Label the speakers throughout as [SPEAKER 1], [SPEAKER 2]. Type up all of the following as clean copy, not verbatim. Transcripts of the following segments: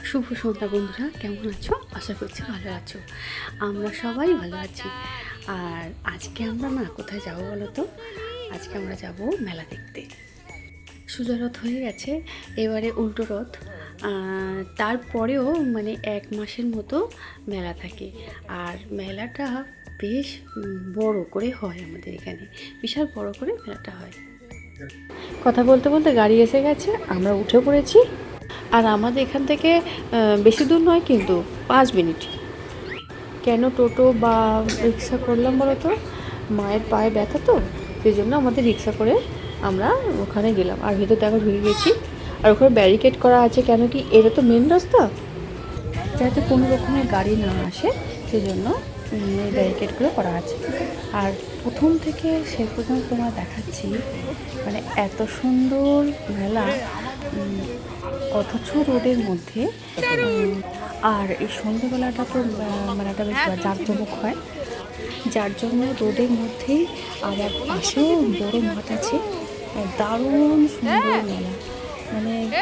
[SPEAKER 1] শুভ সন্ধ্যা বন্ধুরা, কেমন আছো? আশা করছি ভালো আছো। আমরা সবাই ভালো আছি। আর আজকে আমরা কোথায় যাবো বলো তো? আজকে আমরা যাব মেলা দেখতে। সোজা রথ হয়ে গেছে, এবারে উল্টো রথ। তারপরেও এক মাসের মতো মেলা থাকে। আর মেলাটা বেশ বড় করে হয় আমাদের এখানে, বিশাল বড় করে মেলাটা হয়। কথা বলতে বলতে গাড়ি এসে গেছে, আমরা উঠে পড়েছি। আর আমাদের এখান থেকে বেশি দূর নয়, কিন্তু 5 মিনিট। কেন টোটো বা রিক্সা করলাম বলো তো? মায়ের পায়ে ব্যথা তো, সেই জন্য আমাদের রিক্সা করে আমরা ওখানে গেলাম। আর ভেতর দেখো ঢুকে গেছি। আর ওখানে ব্যারিকেড করা আছে, কেন কি এটা তো মেন রাস্তা, যাতে কোনো রকমের গাড়ি না আসে, সেই জন্য ব্যারিকেড করে করা আছে। আর প্রথম থেকে শেষ পর্যন্ত তোমার দেখাচ্ছি, এত সুন্দর মেলা, অথচ রোডের মধ্যে। আর এই সন্ধ্যেবেলাটা তো মেলাটা বেশ জাঁকজমক হয়, যার জন্য রোডের মধ্যেই আবার পাশেও বড় মাঠ আছে। দারুণ সুন্দর মেলা,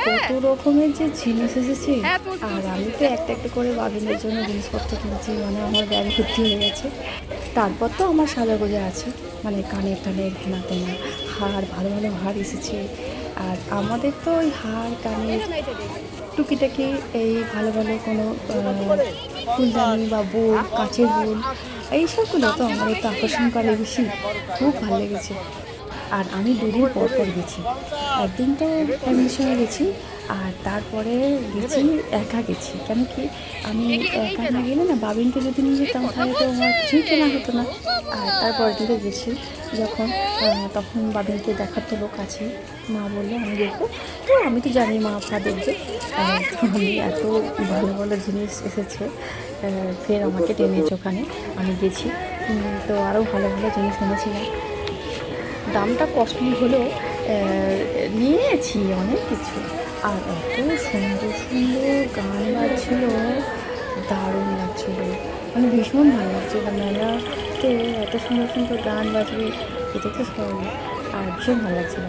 [SPEAKER 1] কত রকমের যে জিনিস এসেছে। আর আমি তো একটা একটা করে বাবিনের জন্য জিনিসপত্র কিনছি, আমার ব্যাগ ভর্তি হয়ে গেছে। তারপর তো আমার সাজাগোজা আছে, কানের টানের হেনা তেনা হার, ভালো ভালো হার এসেছে। আর আমাদের তো ওই হার কানের টুকিটাকি এই ভালো ভালো কোনো ফুলদানি বা বোল, কাঁচের বোল, এইসবগুলো তো আমাদের তো আকর্ষণ করে বেশি। খুব ভালো লেগেছে। আর আমি 2 দিন পর পর গেছি। একদিন তো ফ্যামিলির সঙ্গে গেছি, আর তারপরে গেছি একা গেছি। কেন কি আমি একা না গেলে বাবিনকে যদি নিয়ে যেতাম তাহলে তো আমার কিছুই কেনা হতো না। আর তারপরের দিকে গেছি যখন, তখন বাবিনকে দেখার তো লোক আছে। মা বললো আমি দেখবো, তো আমি তো জানি মা আপা দেখবে। আমি এত ভালো ভালো জিনিস এসেছে, ফের আমাকে টেনেছে ওখানে। আমি গেছি, তো আরও ভালো ভালো জিনিস এনেছিলাম। দামটা কস্টলি হলেও নিয়েছি অনেক কিছু। আর এত সুন্দর সুন্দর গান বাজছিল, দারুণ লাগছিল, ভীষণ ভালো লাগছিল। মেলাতে এত সুন্দর সুন্দর গান বাজবে, এটা তো স্বাভাবিক। আর ভীষণ ভালো লাগছিল।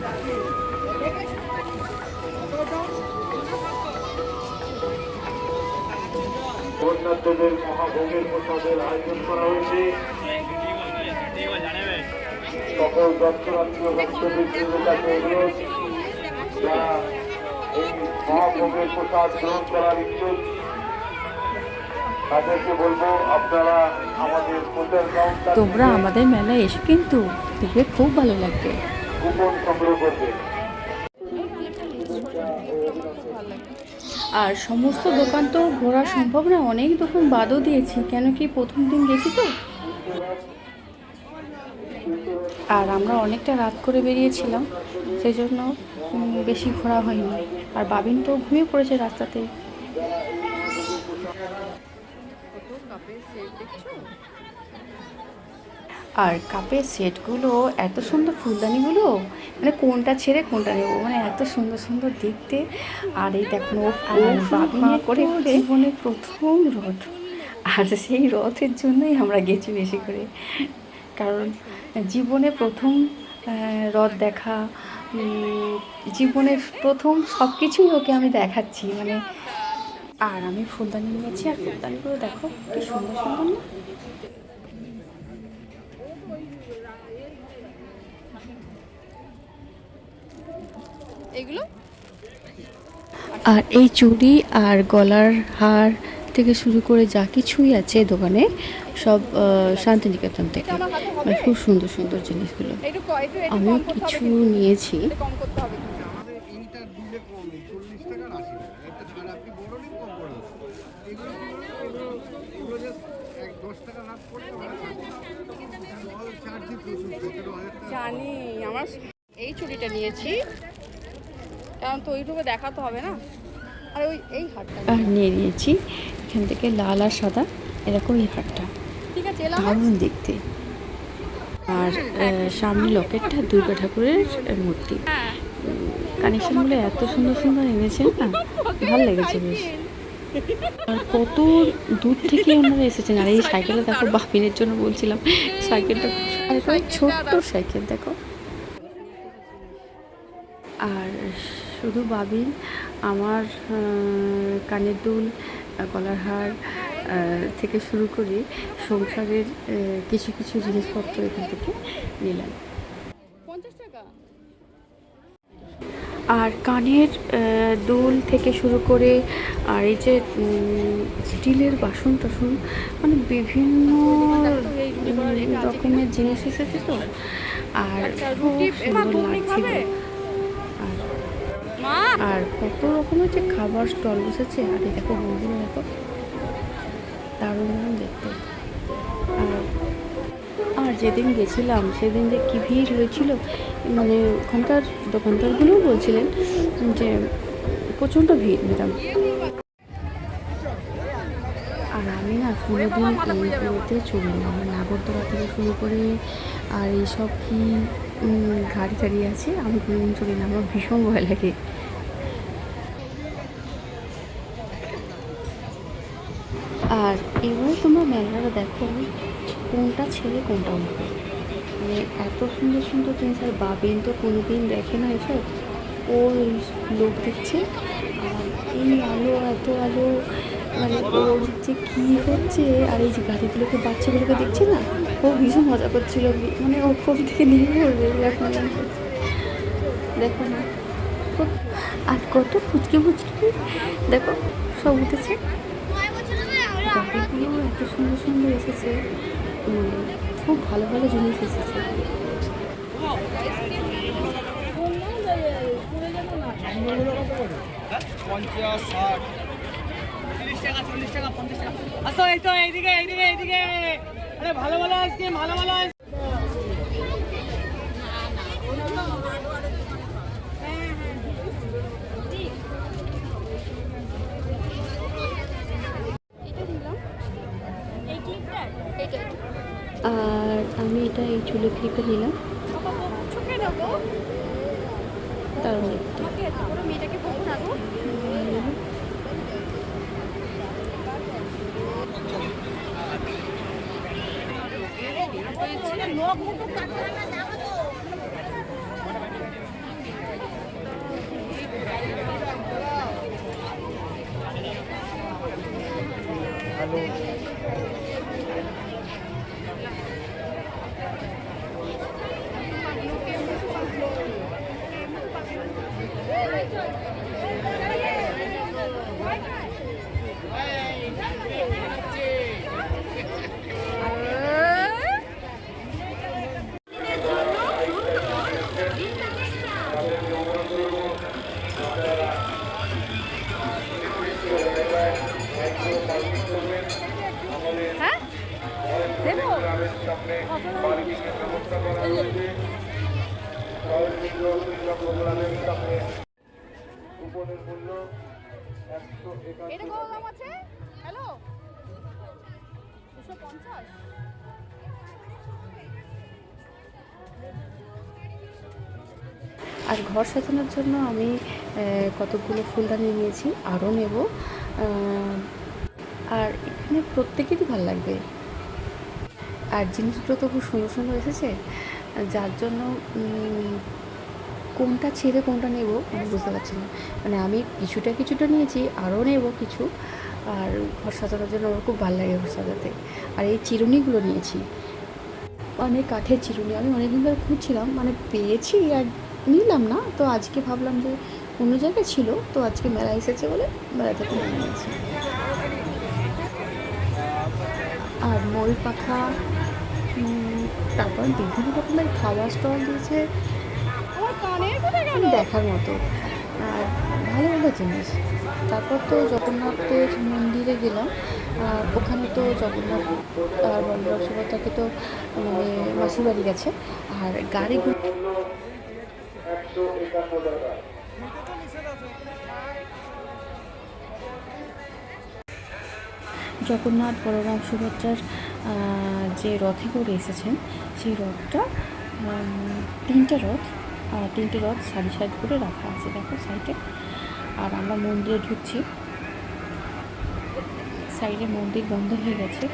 [SPEAKER 2] বন্যার্থদের মহাভোগের প্রসাদের আয়োজন করা হয়েছে। সকল দর্শনার্থী ভক্তদের কাছে অনুরোধ, যারা এই মহাভোগের প্রসাদ গ্রহণ করার ইচ্ছুক তাদেরকে বলবো আপনারা আমাদের প্রচার কাউন্টার
[SPEAKER 1] তোমরা আমাদের মেলায় এসো, কিন্তু দেখবে খুব ভালো লাগবে।
[SPEAKER 2] কুপন সংগ্রহ করবে।
[SPEAKER 1] আর সমস্ত দোকান তো ঘোরা সম্ভব না, অনেক দোকান বাদও দিয়েছি, কেন কি প্রথম দিন গেছি তো। আর আমরা অনেকটা রাত করে বেরিয়েছিলাম, সেই জন্য বেশি ঘোরা হয়নি। আর বাবিন তো ঘুমিয়ে পড়েছে রাস্তাতে। আর কাপের সেটগুলো, এত সুন্দর ফুলদানিগুলো, কোনটা ছেড়ে কোনটা নেবো, এত সুন্দর সুন্দর দেখতে। আর এই দেখো বাবিনের করে জীবনের প্রথম রথ, আর সেই রথের জন্যই আমরা গেছি বেশি করে। কারণ জীবনে প্রথম রথ দেখা, জীবনের প্রথম সব কিছুই ওকে আমি দেখাচ্ছি। আর আমি ফুলদানি নিয়েছি, আর ফুলদানিগুলো দেখো কি সুন্দর সুন্দর না।
[SPEAKER 3] এগুলো
[SPEAKER 1] আর এই চুড়ি আর গলার হার থেকে শুরু করে যা কিছুই আছে দোকানে, সব শান্তিনিকেতন থেকে। খুব সুন্দর সুন্দর জিনিসগুলো আমিও কিছু নিয়েছি।
[SPEAKER 3] কম করতে হবে। জানি আমার এই চুড়িটা নিয়েছি, কারণ তো ওইটুকু দেখাতে হবে না। আর এই হারটা
[SPEAKER 1] আর নিয়েছি এখান থেকে লাল আর সাদা এরকম এই হারটা,
[SPEAKER 3] ঠিক আছে,
[SPEAKER 1] দারুণ দেখতে। আর সামনে লকেটটা দুর্গা ঠাকুরের মূর্তি। কানেকশনগুলো এত সুন্দর সুন্দর এনেছে না, ভালো লেগেছে বেশ। আর কত দূর থেকে ওনারা এসেছেন। আর এই সাইকেলটা দেখো, বাপিনের জন্য বলছিলাম, সাইকেলটা ছোট্ট সাইকেল দেখো। আর শুধু বাবিন আমার কানের দুল, গলার হার থেকে শুরু করে সংসারের কিছু কিছু জিনিসপত্র এখান থেকে নিলাম।
[SPEAKER 3] 50 টাকা।
[SPEAKER 1] আর কানের দুল থেকে শুরু করে আর এই যে স্টিলের বাসন টাসন, মানে বিভিন্ন রকমের জিনিস এসেছে তো। আর খুব সুন্দর লাগছিল। আর কত রকমের যে খাবার স্টল বসেছে। আর এই দেখো বন্ধুরা, দেখো দারুণ দারুণ দেখতে। আর যেদিন গেছিলাম সেদিন যে কী ভিড় হয়েছিল, মানে ওখানকার দোকানদারগুলোও বলছিলেন যে প্রচণ্ড ভিড় ম্যাডাম। আর আমি না কোনোদিন এইগুলোতে চলি না, আমার নাগরদোলা থেকে শুরু করে আর এইসব কি গাড়ি টাড়ি আছে, আমি কোনোদিন চলি না, আমার ভীষণ ভয় লাগে। আর এবারে তোমরা মেলাটা দেখো কোনটা ছেলে কোনটা মেয়ে, মানে এত সুন্দর সুন্দর জিনিস। আর বাবিন তো কোনোদিন দেখে না এসব, ও লোক দেখছে। আর এই আলো, এত আলো, মানে ওর যে কী হচ্ছে। আর এই যে গাড়িগুলোকে, বাচ্চাগুলোকে দেখছি না, ও ভীষণ মজা করছিল, মানে ও কোন থেকে নিয়ে পড়বে এখন দেখো না। আর কত ফুচকি ফুচকি দেখো সব উঠেছে। গাড়িগুলো এত সুন্দর সুন্দর এসেছে, খুব ভালো ভালো জিনিস এসেছে।
[SPEAKER 4] ভালো ভালো আইসক্রিম, ভালো ভালো
[SPEAKER 1] আর আমি এটা এই চুলের ক্লিপে নিলাম, দারুণ দেখতে।
[SPEAKER 3] মেয়েটাকে বলবো না গো। এটা কত দাম আছে? হ্যালো, 250।
[SPEAKER 1] আর ঘর সাজানোর জন্য আমি কতগুলো ফুলদানি নিয়েছি, আরও নেব। আর এখানে প্রত্যেকেরই ভালো লাগবে। আর জিনিসগুলো তো খুব সুন্দর সুন্দর এসেছে, যার জন্য কোনটা ছেড়ে কোনটা নেব আমি বুঝতে পারছি না। মানে আমি কিছুটা কিছুটা নিয়েছি, আরও নেব কিছু। আর ঘর সাজানোর জন্য আমার খুব ভালো লাগে ঘর সাজাতে। আর এই চিরুনিগুলো নিয়েছি, অনেক কাঠের চিরুনি, আমি অনেকদিন ধরে খুঁজছিলাম, মানে পেয়েছি আর নিলাম না। তো আজকে ভাবলাম যে অন্য জায়গায় ছিল, তো আজকে মেলা এসেছে বলে মেলা থেকে নিয়ে নিয়েছি। আর ময়ূর পাখা, তারপর বিভিন্ন রকমের খাবার স্টল দিয়েছে, দেখার মতো আর ভালো ভালো জিনিস। তারপর তো জগন্নাথের মন্দিরে গেলাম, আর ওখানে তো জগন্নাথ আর বলরাম সুভদ্রাকে তো মানে মাসির বাড়ি গেছে। আর গাড়িগুলো
[SPEAKER 2] 151 টাকা।
[SPEAKER 1] জগন্নাথ বলরাম সুভদ্রার যে রথে করে এসেছেন, সেই রথটা তিনটে রথ সারি সারি করে রাখা আছে, দেখো সাইডে। আর আমরা মন্দিরে ঢুকছি, সাইডে মন্দির বন্ধ হয়ে গেছে,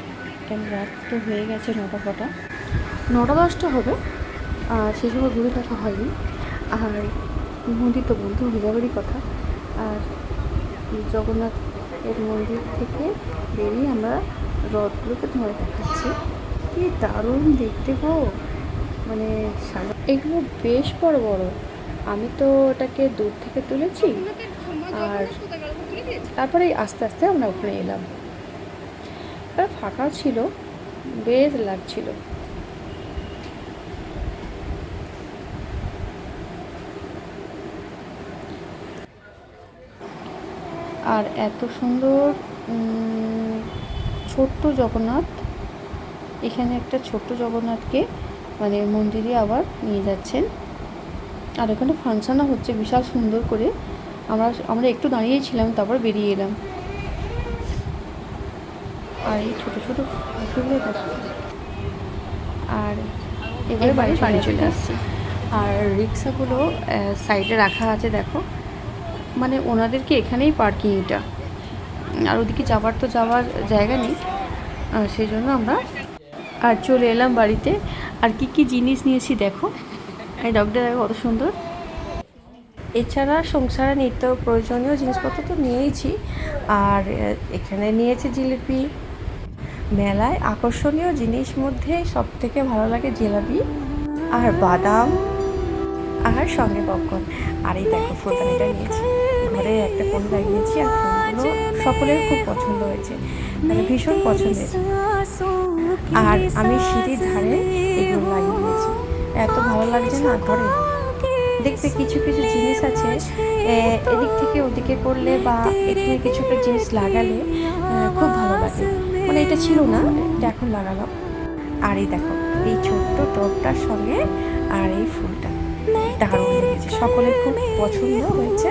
[SPEAKER 1] কেন রাত তো হয়ে গেছে 9টা 10টা হবে। আর সেই সময় ঘুরে দেখা হয়নি। আর মন্দির তো বলতে হরিবাবারই কথা। আর জগন্নাথ এর মন্দির থেকে বেরিয়ে আমরা রথগুলোকে তোমাদের দেখাচ্ছি। কি দারুণ দেখতে গো, মানে এগুলো বেশ বড় বড়। আমি তো ওটাকে দূর থেকে তুলেছি, আর তারপরে আস্তে আস্তে আমরা ওখানে এলাম। ফাঁকা ছিল, বেশ লাগছিল। আর এত সুন্দর ছোট্ট জগন্নাথ, এখানে একটা ছোট্ট জগন্নাথকে মানে মন্দিরে আবার নিয়ে যাচ্ছেন। আর এখানে ফাংশনও হচ্ছে বিশাল সুন্দর করে। আমরা একটু দাঁড়িয়েছিলাম, তারপর বেরিয়ে এলাম। আর এই ছোটো ছোটো পাখিগুলো দেখো। আর এবারে বাড়ি চলে আসছি। আর রিক্সাগুলো সাইডে রাখা আছে দেখো, মানে ওনাদেরকে এখানেই পার্কিংটা, আর ওদিকে যাওয়ার জায়গা নেই, সেই জন্য আমরা আর চলে এলাম বাড়িতে। আর কি জিনিস নিয়েছি দেখো, এই ডগটা দেখো কত সুন্দর। এছাড়া সংসারে নিত্য প্রয়োজনীয় জিনিসপত্র তো নিয়েইছি। আর এখানে নিয়েছি জিলিপি। মেলায় আকর্ষণীয় জিনিস মধ্যে সবথেকে ভালো লাগে জিলাপি আর বাদাম, আর সঙ্গে পপকর্ন। আর এই দেখো ফুলদানিটা নিয়েছি, ঘরে একটা কোণ লাগিয়েছি। আর ফুলগুলো সকলের খুব পছন্দ হয়েছে, মানে ভীষণ পছন্দের। আর আমি সিঁড়ির ধারে এগুলো লাগিয়ে দিয়েছি, এত ভালো লাগছে না ঘরে দেখতে। কিছু জিনিস আছে এদিক থেকে ওদিকে করলে বা এখানে কিছু একটা জিনিস লাগালে খুব ভালো লাগে। মানে এটা ছিল না, এটা এখন লাগালাম। আর এই দেখো এই ছোট্ট টবটার সঙ্গে আর এই ফুলটা দারুণ লেগেছে, সকলের খুব পছন্দ হয়েছে।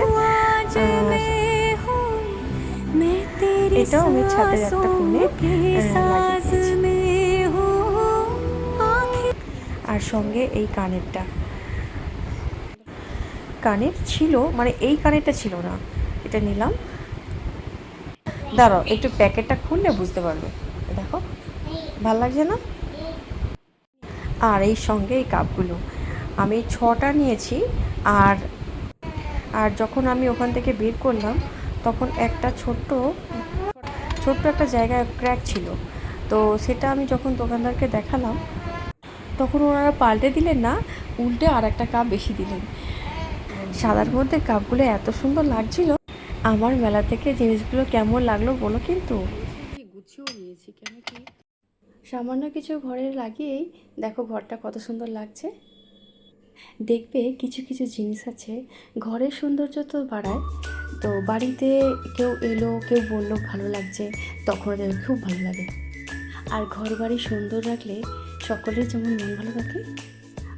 [SPEAKER 1] এটাও আমি ছাদের একটা কোণে লাগিয়েছি। আর সঙ্গে এই কানের ছিল, মানে এই কানেরটা ছিল না, এটা নিলাম। দাঁড়াও একটু প্যাকেটটা খুললে বুঝতে পারবে। দেখো ভালো লাগছে না? আর এই সঙ্গে এই কাপগুলো আমি 6টা নিয়েছি। আর যখন আমি ওখান থেকে বের করলাম তখন একটা ছোট্ট একটা জায়গায় ক্র্যাক ছিল। তো সেটা আমি যখন দোকানদারকে দেখালাম তখন ওনারা পাল্টে দিলেন না, উল্টে আর একটা কাপ বেশি দিলেন। সাদার মধ্যে কাপগুলো এত সুন্দর লাগছিল। আমার মেলা থেকে জিনিসগুলো কেমন লাগলো বলো কিন্তু। গুছিয়েও নিয়েছি, কেন কি সামান্য কিছু ঘরে লাগিয়েই দেখো ঘরটা কত সুন্দর লাগছে। দেখবে কিছু জিনিস আছে ঘরের সৌন্দর্য তো বাড়ায়। তো বাড়িতে কেউ এলো, কেউ বললো ভালো লাগছে, তখন ওদের খুব ভালো লাগে। আর ঘর বাড়ি সুন্দর রাখলে সকলের যেমন মন ভালো থাকে,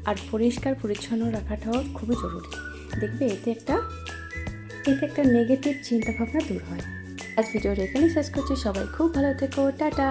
[SPEAKER 1] আর পরিষ্কার পরিচ্ছন্ন রাখাটাও খুবই জরুরি। দেখবে এতে একটা নেগেটিভ চিন্তাভাবনা দূর হয়। আজ ভিডিওটা এখানে শেষ করছি। সবাই খুব ভালো থেকো, টাটা।